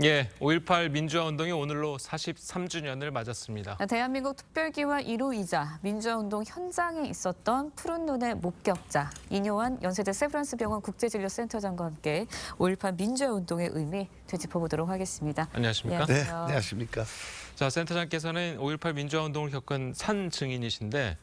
예, 5.18 민주화운동이 오늘로 43주년을 맞았습니다. 대한민국 특별기와 1호이자 민주화운동 현장에 있었던 푸른 눈의 목격자 이뇨한 연세대 세브란스병원 국제진료센터장과 함께 5.18 민주화운동의 의미 되짚어보도록 하겠습니다. 안녕하십니까? 네, 안녕하십니까? 자, 센터장께서는 5.18 민주화운동을 겪은 산 증인이신데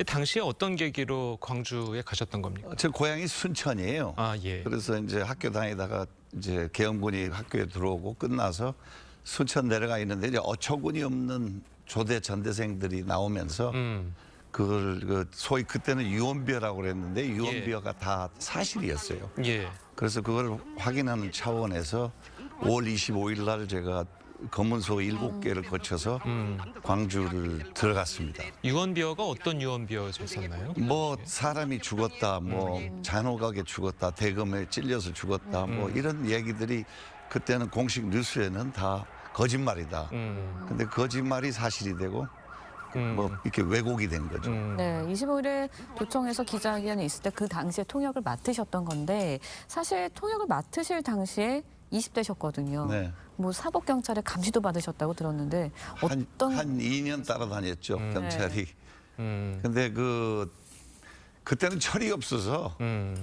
당시에 어떤 계기로 광주에 가셨던 겁니까? 제 고향이 순천이에요. 아, 예. 그래서 이제 학교 다니다가 이제 계엄군이 학교에 들어오고 끝나서 순천 내려가 있는데 이제 어처구니 없는 조대 전대생들이 나오면서 그걸 소위 그때는 유언비어라고 그랬는데 유언비어가 다 사실이었어요. 예. 그래서 그걸 확인하는 차원에서 5월 25일 날 제가 검문소 7개를 거쳐서 광주를 들어갔습니다. 유언비어가 어떤 유언비어였었나요? 뭐 사람이 죽었다, 뭐 잔혹하게 죽었다, 대검에 찔려서 죽었다, 뭐 이런 얘기들이 그때는 공식 뉴스에는 다 거짓말이다. 근데 거짓말이 사실이 되고 뭐 이렇게 왜곡이 된 거죠. 네, 25일에 도청에서 기자회견에 있을 때 그 당시에 통역을 맡으셨던 건데 사실 통역을 맡으실 당시에 20대셨거든요. 네. 뭐 사법경찰에 감시도 받으셨다고 들었는데 어떤 한 2년 따라다녔죠, 경찰이. 음. 근데 그때는 철이 없어서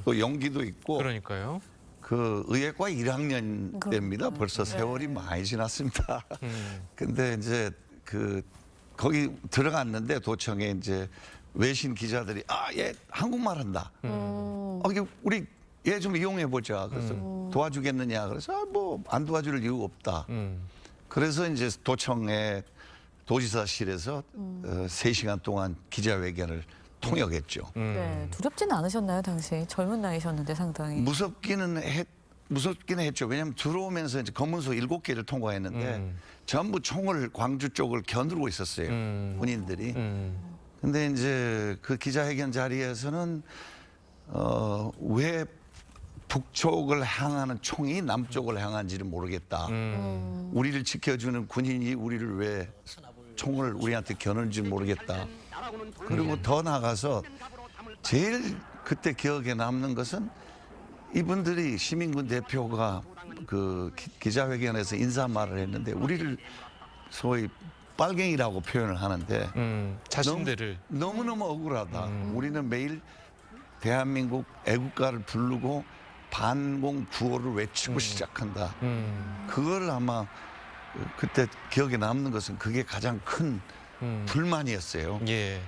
또 용기도 있고 그러니까요. 그 의예과 1학년 때입니다. 벌써 세월이 많이 지났습니다. 근데 이제 거기 들어갔는데 도청에 이제 외신 기자들이 얘 한국말 한다. 우리 얘 좀 이용해 보자. 그래서 도와주겠느냐. 그래서 뭐 안 도와줄 이유 없다. 그래서 이제 도청에 도지사실에서 3시간 동안 기자회견을 통역했죠. 네, 두렵지는 않으셨나요 당시? 젊은 나이셨는데 상당히. 무섭기는 했죠. 왜냐하면 들어오면서 이제 검문소 7개를 통과했는데 전부 총을 광주 쪽을 겨누르고 있었어요. 군인들이. 근데 이제 그 기자회견 자리에서는 왜 북쪽을 향하는 총이 남쪽을 향한지를 모르겠다. 우리를 지켜주는 군인이 우리를 왜 총을 우리한테 겨누는지 모르겠다. 그리고 더 나가서 제일 그때 기억에 남는 것은 이분들이 시민군 대표가 그 기자회견에서 인사말을 했는데 우리를 소위 빨갱이라고 표현을 하는데 자신들을 너무너무 억울하다. 우리는 매일 대한민국 애국가를 부르고 반공 구호를 외치고 시작한다. 그걸 아마 그때 기억에 남는 것은 그게 가장 큰 불만이었어요. 예.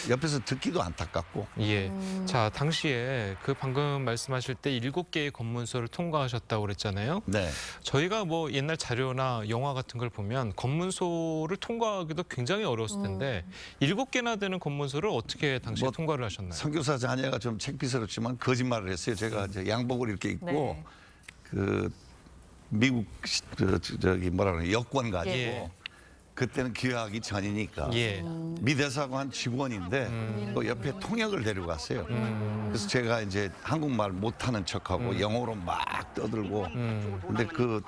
옆에서 듣기도 안타깝고. 예. 자, 당시에 그 방금 말씀하실 때 7개의 검문소를 통과하셨다고 그랬잖아요. 네. 저희가 뭐 옛날 자료나 영화 같은 걸 보면 검문소를 통과하기도 굉장히 어려웠을 텐데 7개나 되는 검문소를 어떻게 당시에 뭐 통과를 하셨나요? 선교사 자녀가 좀 창피스럽지만 거짓말을 했어요. 제가 이제 양복을 이렇게 입고 네. 그 미국 저기 뭐라 그러냐 여권 가지고 예. 그때는 귀화하기 전이니까 예. 미 대사관 직원인데 또 옆에 통역을 데려갔어요. 그래서 제가 이제 한국말 못하는 척하고 영어로 막 떠들고 근데 그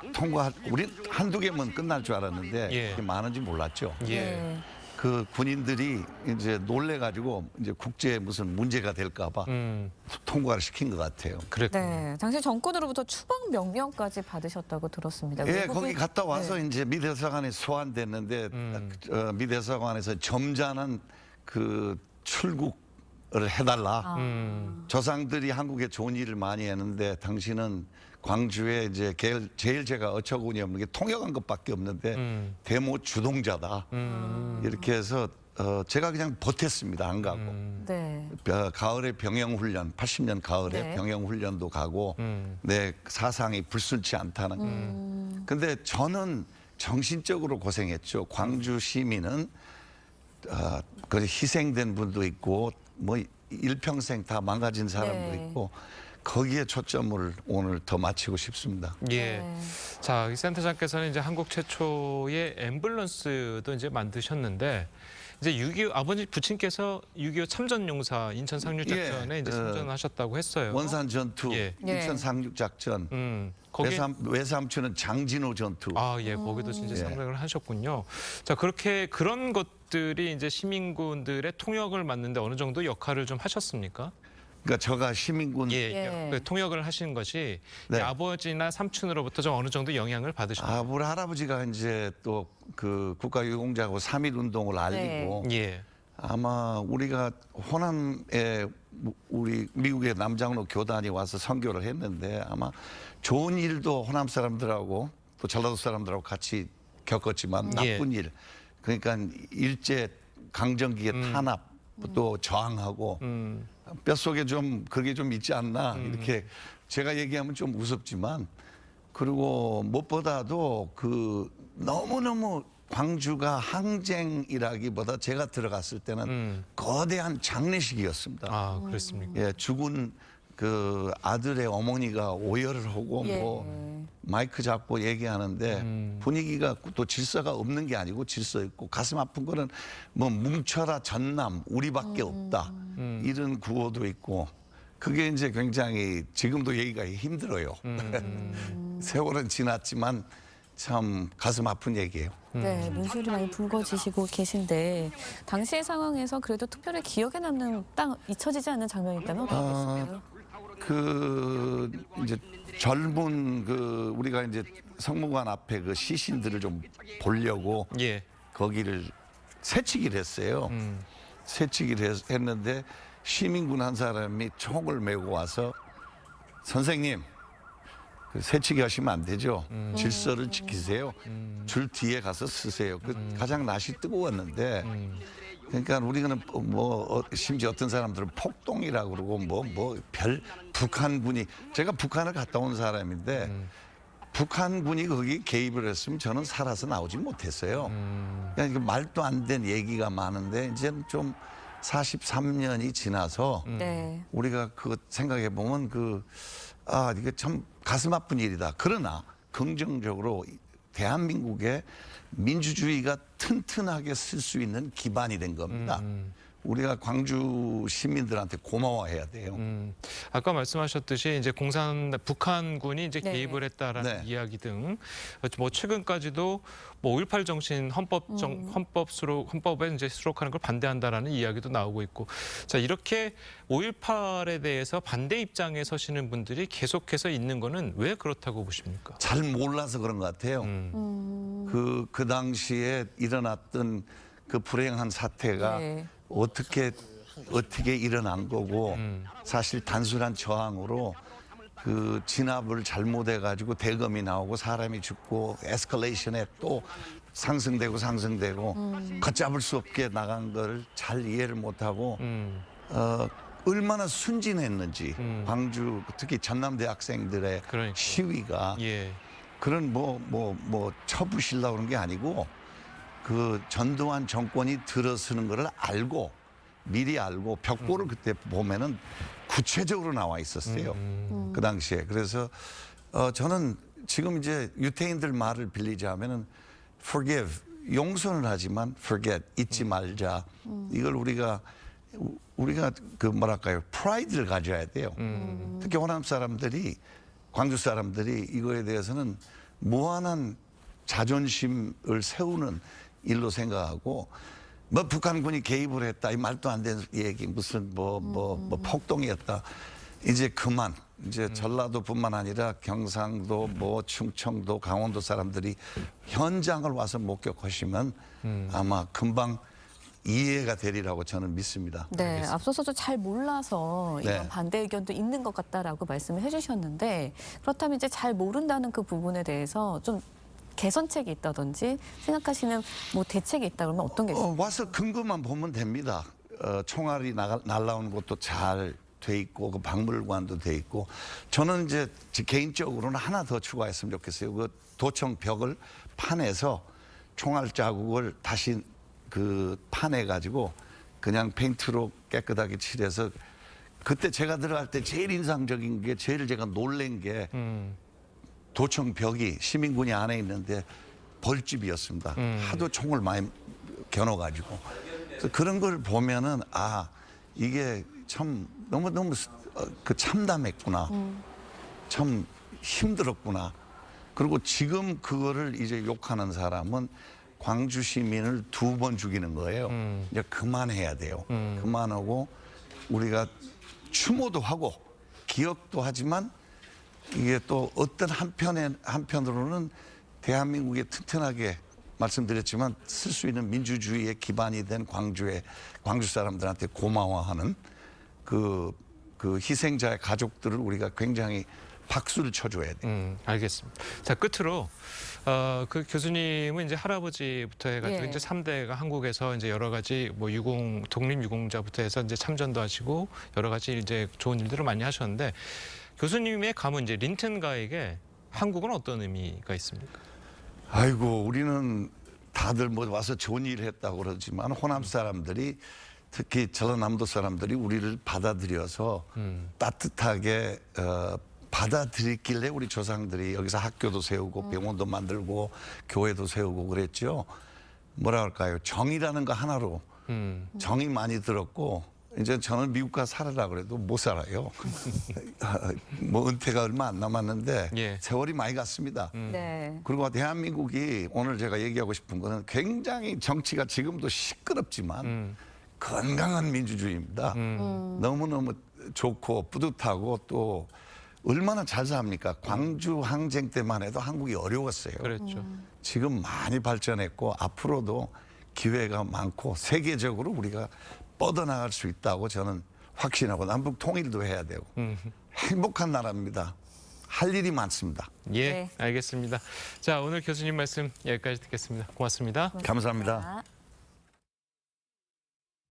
우리 한두 개면 끝날 줄 알았는데 예. 그게 많은지 몰랐죠. 예. 네. 그 군인들이 이제 놀래가지고 이제 국제에 무슨 문제가 될까봐 통과를 시킨 것 같아요. 그랬군요. 네, 당시 정권으로부터 추방 명령까지 받으셨다고 들었습니다. 예, 거기 갔다 와서 네. 이제 미 대사관에 소환됐는데 미 대사관에서 점잖은 그 출국을 해달라. 조상들이 한국에 좋은 일을 많이 했는데 당신은 광주에 이제 제일 제가 어처구니 없는 게 통역한 것밖에 없는데 데모 주동자다. 이렇게 해서 제가 그냥 버텼습니다. 안 가고. 네. 가을에 병영훈련, 80년 가을에 네. 병영훈련도 가고 내 사상이 불순치 않다는. 근데 저는 정신적으로 고생했죠. 광주 시민은 그 희생된 분도 있고 뭐 일평생 다 망가진 사람도 네. 있고 거기에 초점을 오늘 더 맞추고 싶습니다. 예. 네. 자, 이 센터장께서는 이제 한국 최초의 앰뷸런스도 이제 만드셨는데 이제 6.25 아버지 부친께서 6.25 참전용사 인천 상륙작전에 예, 이제 참전하셨다고 했어요. 원산 전투, 예. 인천 상륙작전, 거기 외삼촌은 장진호 전투. 예, 거기도 진짜 예. 상륙을 하셨군요. 자, 그렇게 그런 것들이 이제 시민군들의 통역을 맡는데 어느 정도 역할을 좀 하셨습니까? 그러니까 저가 시민군 예, 그 통역을 하신 것이 네. 아버지나 삼촌으로부터 좀 어느 정도 영향을 받으셨나요? 우리 할아버지가 이제 또 그 국가유공자고 3.1 운동을 알리고 예. 아마 우리가 호남에 우리 미국의 남장로 교단이 와서 선교를 했는데 아마 좋은 일도 호남 사람들하고 또 전라도 사람들하고 같이 겪었지만 나쁜 일 그러니까 일제 강점기의 탄압 또 저항하고 뼛속에 좀 그게 좀 있지 않나 이렇게 제가 얘기하면 좀 우습지만 그리고 무엇보다도 그 너무너무 광주가 항쟁이라기보다 제가 들어갔을 때는 거대한 장례식이었습니다. 아, 그렇습니까? 예, 죽은 그 아들의 어머니가 오열을 하고 예. 뭐 마이크 잡고 얘기하는데 분위기가 또 질서가 없는 게 아니고 질서 있고 가슴 아픈 거는 뭐 뭉쳐라 전남 우리밖에 없다 이런 구호도 있고 그게 이제 굉장히 지금도 얘기가 힘들어요. 세월은 지났지만 참 가슴 아픈 얘기예요. 네, 눈시울이 많이 붉어지시고 계신데 당시의 상황에서 그래도 특별히 기억에 남는 딱 잊혀지지 않는 장면이 있다면 어떤 게 있을까요? 그 이제 젊은 그 우리가 이제 성무관 앞에 그 시신들을 좀 보려고 예. 거기를 새치기를 했어요. 새치기를 했는데 시민군 한 사람이 총을 메고 와서 선생님 그 새치기 하시면 안 되죠. 질서를 지키세요. 줄 뒤에 가서 쓰세요. 그 가장 날씨 뜨거웠는데 그러니까 우리는 뭐 심지어 어떤 사람들은 폭동이라고 그러고 뭐 별 북한군이 제가 북한을 갔다 온 사람인데 북한군이 거기 개입을 했으면 저는 살아서 나오지 못했어요. 그러니까 말도 안 된 얘기가 많은데 이제는 좀 43년이 지나서 네. 우리가 그거 생각해 보면 이게 참 가슴 아픈 일이다. 그러나 긍정적으로 대한민국의 민주주의가 튼튼하게 쓸 수 있는 기반이 된 겁니다. 우리가 광주 시민들한테 고마워해야 돼요. 아까 말씀하셨듯이 이제 북한군이 이제 네. 개입을 했다라는 네. 이야기 등 뭐 최근까지도 뭐 5.18 정신 헌법에 이제 수록하는 걸 반대한다라는 이야기도 나오고 있고 자 이렇게 5.18에 대해서 반대 입장에 서시는 분들이 계속해서 있는 거는 왜 그렇다고 보십니까? 잘 몰라서 그런 것 같아요. 그 당시에 일어났던 그 불행한 사태가 네. 어떻게 일어난 거고 사실 단순한 저항으로 그 진압을 잘못해 가지고 대검이 나오고 사람이 죽고 에스컬레이션에 또 상승되고 걷잡을 수 없게 나간 걸 잘 이해를 못하고 얼마나 순진했는지 광주 특히 전남대 학생들의 그러니까요. 시위가 예. 그런 뭐 쳐부시려고 그런 게 아니고 그 전두환 정권이 들어서는 거를 미리 알고 벽보를 그때 보면은 구체적으로 나와 있었어요. 그 당시에. 그래서 저는 지금 이제 유태인들 말을 빌리자면은 forgive 용서는 하지만 forget 잊지 말자. 이걸 우리가 그 뭐랄까요 프라이드를 가져야 돼요. 특히 호남 사람들이 광주 사람들이 이거에 대해서는 무한한 자존심을 세우는 일로 생각하고 뭐 북한군이 개입을 했다 이 말도 안 되는 얘기 무슨 뭐 폭동이었다 이제 그만 이제 전라도뿐만 아니라 경상도 뭐 충청도 강원도 사람들이 현장을 와서 목격하시면 아마 금방 이해가 되리라고 저는 믿습니다. 네, 앞서서도 잘 몰라서 이런 네. 반대 의견도 있는 것 같다라고 말씀을 해주셨는데 그렇다면 이제 잘 모른다는 그 부분에 대해서 좀 개선책이 있다든지 생각하시는 뭐 대책이 있다 그러면 어떤 게 있을까요? 와서 근거만 보면 됩니다. 총알이 날라오는 것도 잘 돼 있고 그 박물관도 돼 있고 저는 이제 개인적으로는 하나 더 추가했으면 좋겠어요. 그 도청 벽을 파내서 총알 자국을 다시 그 파내 가지고 그냥 페인트로 깨끗하게 칠해서 그때 제가 들어갈 때 제일 인상적인 게 제일 제가 놀란 게 도청 벽이 시민군이 안에 있는데 벌집이었습니다. 하도 총을 많이 겨눠가지고 그래서 그런 걸 보면은 이게 참 너무 그 참담했구나. 참 힘들었구나. 그리고 지금 그거를 이제 욕하는 사람은 광주 시민을 2번 죽이는 거예요. 이제 그만해야 돼요. 그만하고 우리가 추모도 하고 기억도 하지만 이게 또 어떤 한편으로는 대한민국에 튼튼하게 말씀드렸지만 쓸 수 있는 민주주의의 기반이 된 광주 사람들한테 고마워하는 그 희생자의 가족들을 우리가 굉장히 박수를 쳐줘야 돼요. 알겠습니다. 자, 끝으로 그 교수님은 이제 할아버지부터 해가지고 예. 이제 3대가 한국에서 이제 여러 가지 뭐 독립유공자부터 해서 이제 참전도 하시고 여러 가지 이제 좋은 일들을 많이 하셨는데 교수님의 가문 이제 린튼가에게 한국은 어떤 의미가 있습니까? 아이고 우리는 다들 뭐 와서 좋은 일을 했다고 그러지만 호남 사람들이 특히 전라남도 사람들이 우리를 받아들여서 따뜻하게 받아들였길래 우리 조상들이 여기서 학교도 세우고 병원도 만들고 교회도 세우고 그랬죠. 뭐라 할까요? 정이라는 거 하나로 정이 많이 들었고 이제 저는 미국 가서 살아라 그래도 못 살아요. 뭐 은퇴가 얼마 안 남았는데 예. 세월이 많이 갔습니다. 네. 그리고 대한민국이 오늘 제가 얘기하고 싶은 거는 굉장히 정치가 지금도 시끄럽지만 건강한 민주주의입니다. 너무너무 좋고 뿌듯하고 또 얼마나 잘 삽니까? 광주 항쟁 때만 해도 한국이 어려웠어요. 그렇죠. 지금 많이 발전했고 앞으로도 기회가 많고 세계적으로 우리가 뻗어나갈 수 있다고 저는 확신하고 남북 통일도 해야 되고 행복한 나라입니다. 할 일이 많습니다. 예, 네. 알겠습니다. 자, 오늘 교수님 말씀 여기까지 듣겠습니다. 고맙습니다. 감사합니다.